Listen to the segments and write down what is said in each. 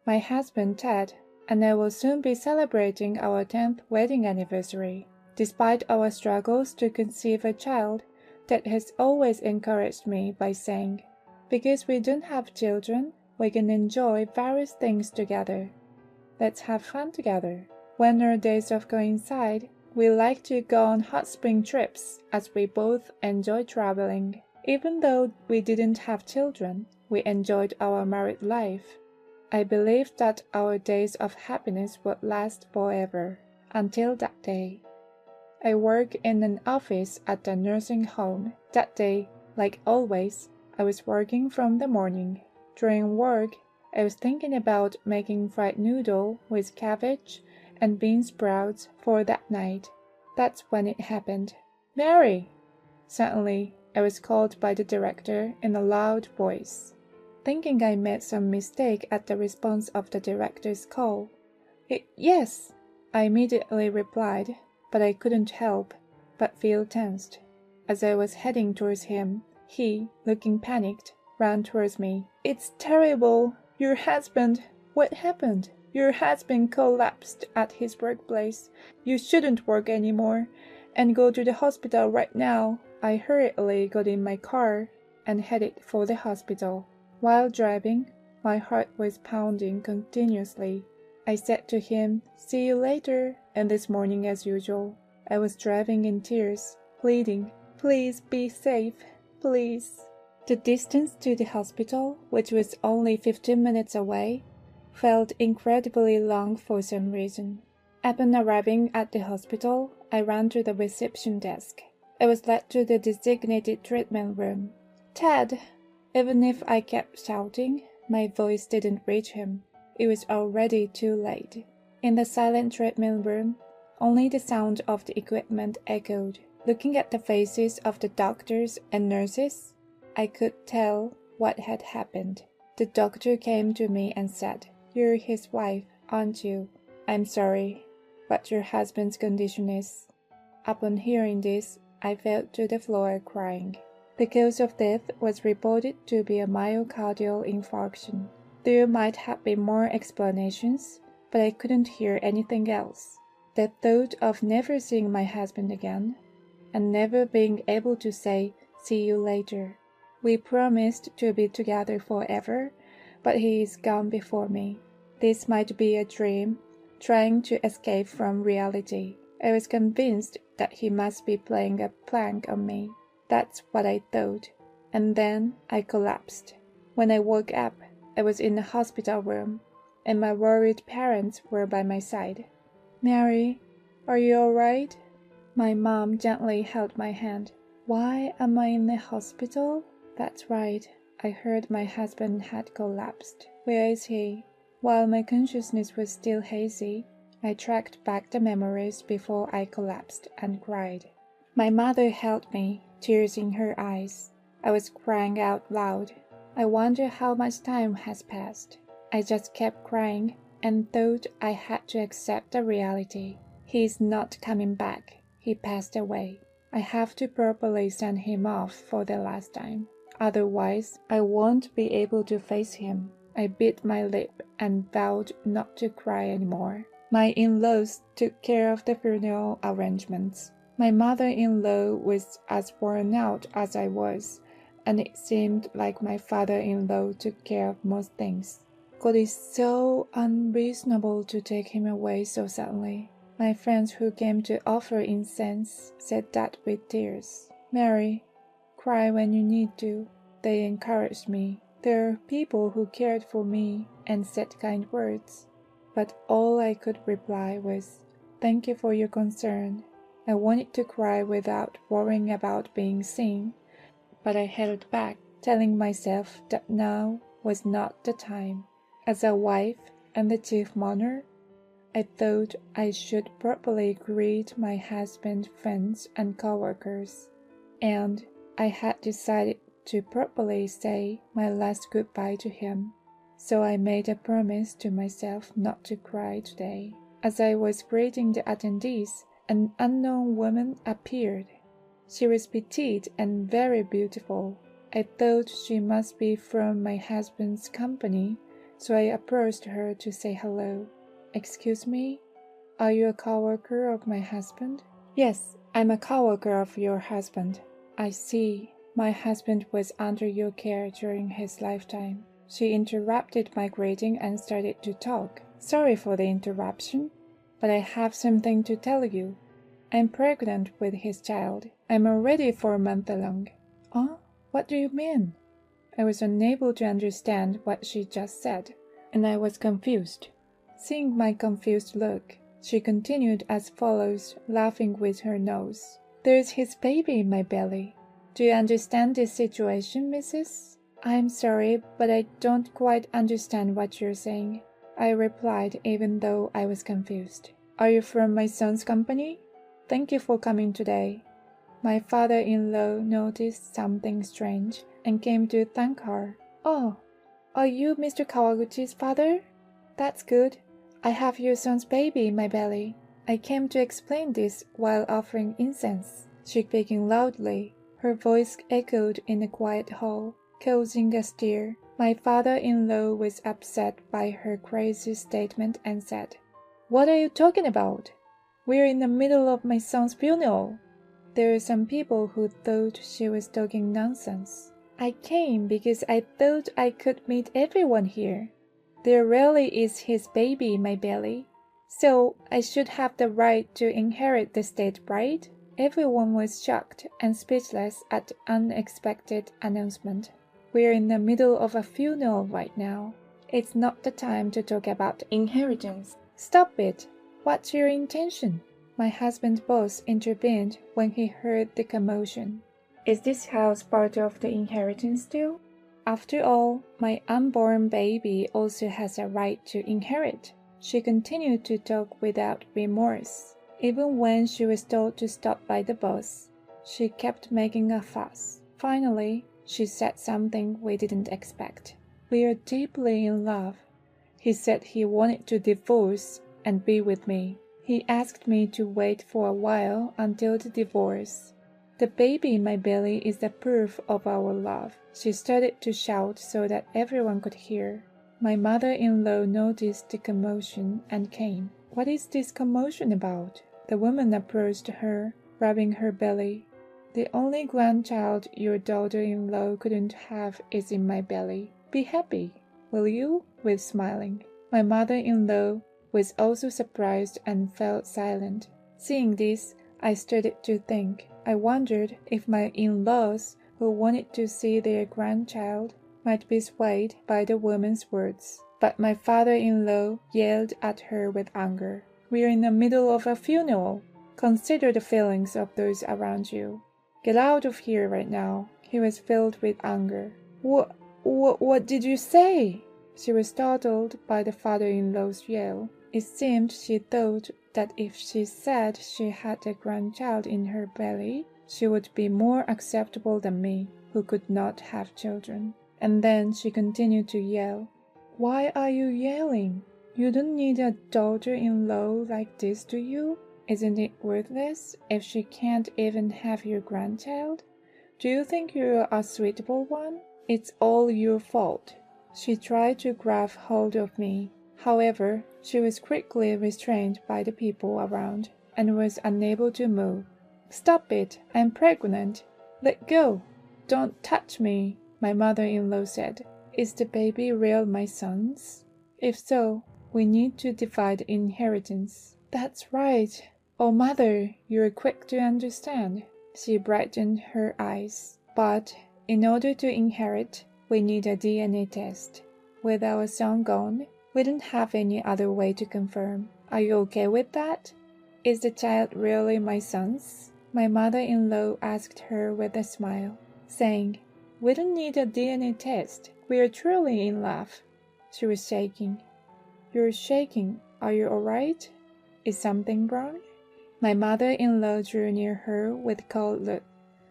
my husband Ted, and I will soon be celebrating our 10th wedding anniversary. Despite our struggles to conceive a child, Ted has always encouraged me by saying, "Because we don't have children, we can enjoy various things together. Let's have fun together." When our days off coincide, we like to go on hot spring trips as we both enjoy traveling. Even though we didn't have children, we enjoyed our married life. I believed that our days of happiness would last forever, until that day. I work in an office at a nursing home. That day, like always, I was working from the morning. During work, I was thinking about making fried noodle with cabbage and bean sprouts for that night. That's when it happened. "Mary!" Suddenly, I was called by the director in a loud voice. Thinking I made some mistake at the response of the director's call. "Yes," I immediately replied, but I couldn't help but feel tensed. As I was heading towards him, he, looking panicked, ran towards me. "It's terrible! Your husband... What happened? Your husband collapsed at his workplace. You shouldn't work anymore, and go to the hospital right now." I hurriedly got in my car and headed for the hospital. While driving, my heart was pounding continuously. I said to him, "See you later," and this morning as usual, I was driving in tears, pleading, "Please be safe, please." The distance to the hospital, which was only 15 minutes away, felt incredibly long for some reason. Upon arriving at the hospital, I ran to the reception desk. I was led to the designated treatment room. "Ted!" Even if I kept shouting, my voice didn't reach him. It was already too late. In the silent treatment room, only the sound of the equipment echoed. Looking at the faces of the doctors and nurses, I could tell what had happened. The doctor came to me and said, "You're his wife, aren't you?" "I'm sorry, but your husband's condition is..." Upon hearing this, I fell to the floor crying. The cause of death was reported to be a myocardial infarction. There might have been more explanations, but I couldn't hear anything else. The thought of never seeing my husband again, and never being able to say, "See you later." We promised to be together forever, but he is gone before me. This might be a dream, trying to escape from reality. I was convinced that he must be playing a prank on me. That's what I thought, and then I collapsed. When I woke up, I was in the hospital room, and my worried parents were by my side. "Mary, are you all right?" My mom gently held my hand. "Why am I in the hospital?" "That's right. I heard my husband had collapsed. Where is he?" While my consciousness was still hazy, I tracked back the memories before I collapsed and cried. My mother held me, tears in her eyes. I was crying out loud. I wonder how much time has passed. I just kept crying and thought I had to accept the reality. He is not coming back. He passed away. I have to properly send him off for the last time. Otherwise, I won't be able to face him. I bit my lip and vowed not to cry anymore. My in-laws took care of the funeral arrangements. My mother-in-law was as worn out as I was, and it seemed like my father-in-law took care of most things. God is so unreasonable to take him away so suddenly. My friends who came to offer incense said that with tears. "Mary, cry when you need to." They encouraged me. There are people who cared for me and said kind words, but all I could reply was, "Thank you for your concern." I wanted to cry without worrying about being seen, but I held back, telling myself that now was not the time. As a wife and the chief mourner, I thought I should properly greet my husband's friends and coworkers, and I had decided to properly say my last goodbye to him. So I made a promise to myself not to cry today. As I was greeting the attendees, an unknown woman appeared. She was petite and very beautiful. I thought she must be from my husband's company, so I approached her to say hello. Excuse me, are you a coworker of my husband? Yes, I'm a coworker of your husband. I see. My husband was under your care during his lifetime. She interrupted my greeting and started to talk. Sorry for the interruption, but I have something to tell you. I'm pregnant with his child. I'm already 4 months along. Huh? What do you mean? I was unable to understand what she just said, and I was confused. Seeing my confused look, she continued as follows, laughing with her nose. There's his baby in my belly. Do you understand this situation, Mrs.? I'm sorry, but I don't quite understand what you're saying, I replied, even though I was confused. Are you from my son's company? Thank you for coming today. My father-in-law noticed something strange and came to thank her. Oh, are you Mr. Kawaguchi's father? That's good. I have your son's baby in my belly. I came to explain this while offering incense. She speaking loudly. Her voice echoed in the quiet hall, causing a stir. My father-in-law was upset by her crazy statement and said, What are you talking about? We're in the middle of my son's funeral. There were some people who thought she was talking nonsense. I came because I thought I could meet everyone here. There really is his baby in my belly, so I should have the right to inherit the estate, right? Everyone was shocked and speechless at the unexpected announcement. We're in the middle of a funeral right now. It's not the time to talk about inheritance. Stop it! What's your intention? My husband's boss intervened when he heard the commotion. Is this house part of the inheritance too? After all, my unborn baby also has a right to inherit. She continued to talk without remorse. Even when she was told to stop by the boss, she kept making a fuss. Finally, she said something we didn't expect. We are deeply in love. He said he wanted to divorce and be with me. He asked me to wait for a while until the divorce. The baby in my belly is the proof of our love. She started to shout so that everyone could hear. My mother-in-law noticed the commotion and came. What is this commotion about? The woman approached her, rubbing her belly. The only grandchild your daughter-in-law couldn't have is in my belly. Be happy, will you? With smiling. My mother-in-law was also surprised and fell silent. Seeing this, I started to think. I wondered if my in-laws, who wanted to see their grandchild, might be swayed by the woman's words. But my father-in-law yelled at her with anger. We're in the middle of a funeral. Consider the feelings of those around you. Get out of here right now. He was filled with anger. What did you say? She was startled by the father-in-law's yell. It seemed she thought that if she said she had a grandchild in her belly, she would be more acceptable than me, who could not have children. And then she continued to yell. Why are you yelling? You don't need a daughter-in-law like this, do you? Isn't it worthless if she can't even have your grandchild? Do you think you're a suitable one? It's all your fault. She tried to grab hold of me. However, she was quickly restrained by the people around and was unable to move. Stop it! I'm pregnant. Let go! Don't touch me, my mother-in-law said. Is the baby real my son's? If so, we need to divide inheritance. That's right. Oh, mother, you're quick to understand. She brightened her eyes. But in order to inherit, we need a DNA test. With our son gone, we don't have any other way to confirm. Are you okay with that? Is the child really my son's? My mother-in-law asked her with a smile, saying, We don't need a DNA test. We are truly in love. She was shaking. You're shaking. Are you all right? Is something wrong? My mother-in-law drew near her with a cold look.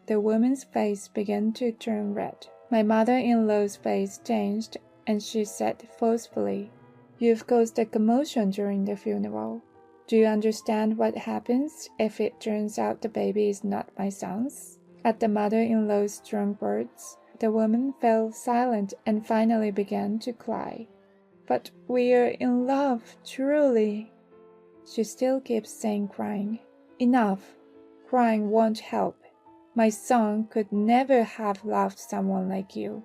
The woman's face began to turn red. My mother-in-law's face changed, and she said forcefully, You've caused a commotion during the funeral. Do you understand what happens if it turns out the baby is not my son's? At the mother-in-law's strong words, the woman fell silent and finally began to cry. But we're in love, truly. She still keeps saying crying. Enough. Crying won't help. My son could never have loved someone like you.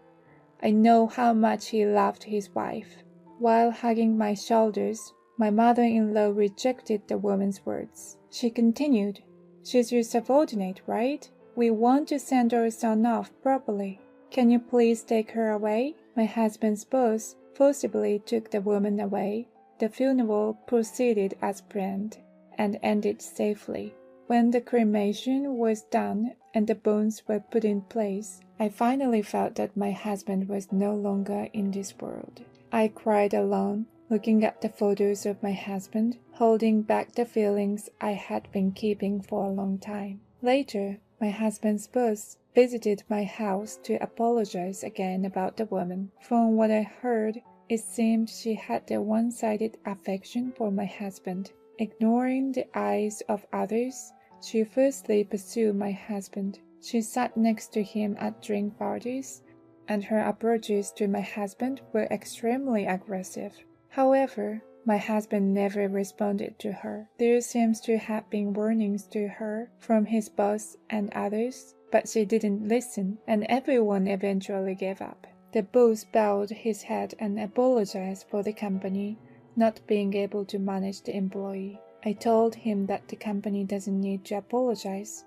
I know how much he loved his wife. While hugging my shoulders, my mother-in-law rejected the woman's words. She continued, "She's your subordinate, right? We want to send our son off properly. Can you please take her away?" My husband's boss forcibly took the woman away. The funeral proceeded as planned and ended safely. When the cremation was done and the bones were put in place, I finally felt that my husband was no longer in this world. I cried alone, looking at the photos of my husband, holding back the feelings I had been keeping for a long time. Later, my husband's boss visited my house to apologize again about the woman. From what I heard, it seemed she had a one-sided affection for my husband. Ignoring the eyes of others, she firstly pursued my husband. She sat next to him at drink parties, and her approaches to my husband were extremely aggressive. However, my husband never responded to her. There seems to have been warnings to her from his boss and others, but she didn't listen, and everyone eventually gave up. The boss bowed his head and apologized for the company not being able to manage the employee. I told him that the company doesn't need to apologize,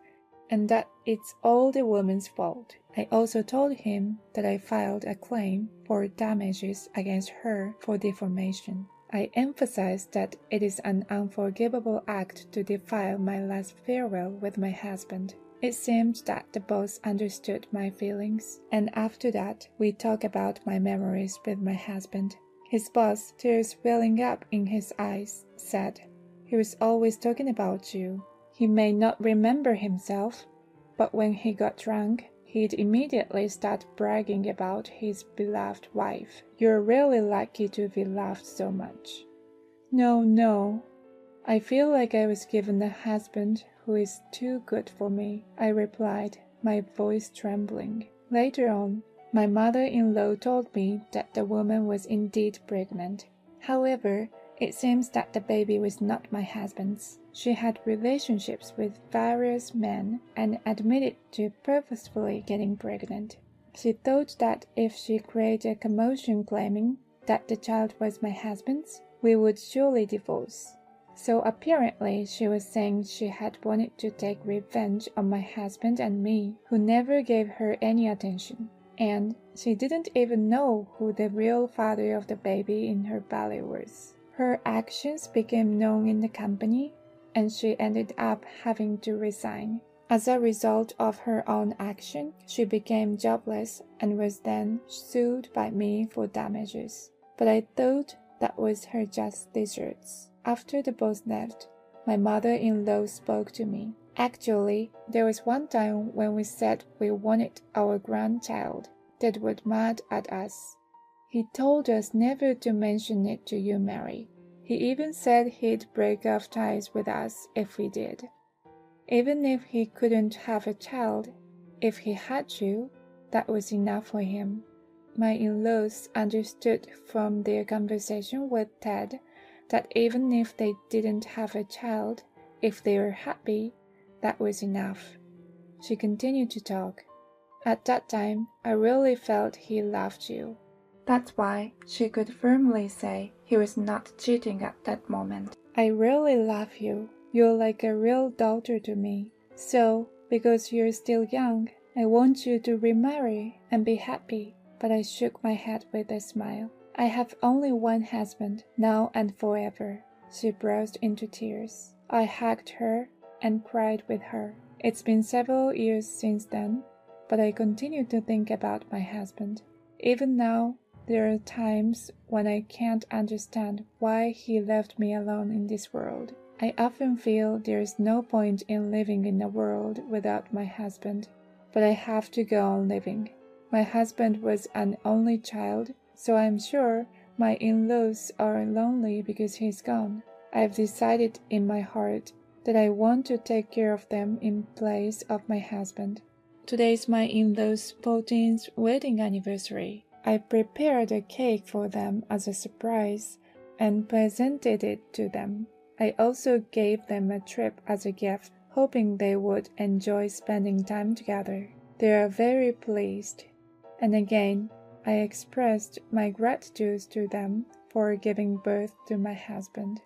and that it's all the woman's fault. I also told him that I filed a claim for damages against her for defamation. I emphasized that it is an unforgivable act to defile my last farewell with my husband. It seemed that the boss understood my feelings, and after that, we talked about my memories with my husband. His boss, tears welling up in his eyes, said, "He was always talking about you. He may not remember himself, but when he got drunk, he'd immediately start bragging about his beloved wife. You're really lucky to be loved so much." No. I feel like I was given a husband who is too good for me, I replied, my voice trembling. Later on, my mother-in-law told me that the woman was indeed pregnant. However, it seems that the baby was not my husband's. She had relationships with various men and admitted to purposefully getting pregnant. She thought that if she created a commotion claiming that the child was my husband's, we would surely divorce. So apparently she was saying she had wanted to take revenge on my husband and me, who never gave her any attention. And she didn't even know who the real father of the baby in her belly was. Her actions became known in the company, and she ended up having to resign. As a result of her own action, she became jobless and was then sued by me for damages. But I thought that was her just deserts. After the boss left, my mother-in-law spoke to me. Actually, there was one time when we said we wanted our grandchild that was mad at us. He told us never to mention it to you, Mary. He even said he'd break off ties with us if we did. Even if he couldn't have a child, if he had you, that was enough for him. My in-laws understood from their conversation with Ted that even if they didn't have a child, if they were happy, that was enough. She continued to talk. At that time, I really felt he loved you. That's why she could firmly say he was not cheating at that moment. I really love you. You're like a real daughter to me. So, because you're still young, I want you to remarry and be happy. But I shook my head with a smile. I have only one husband, now and forever. She burst into tears. I hugged her and cried with her. It's been several years since then, but I continue to think about my husband. Even now, there are times when I can't understand why he left me alone in this world. I often feel there is no point in living in a world without my husband, but I have to go on living. My husband was an only child, so I'm sure my in-laws are lonely because he's gone. I've decided in my heart that I want to take care of them in place of my husband. Today's my in-laws' 14th wedding anniversary. I prepared a cake for them as a surprise and presented it to them. I also gave them a trip as a gift, hoping they would enjoy spending time together. They are very pleased, and again I expressed my gratitude to them for giving birth to my husband.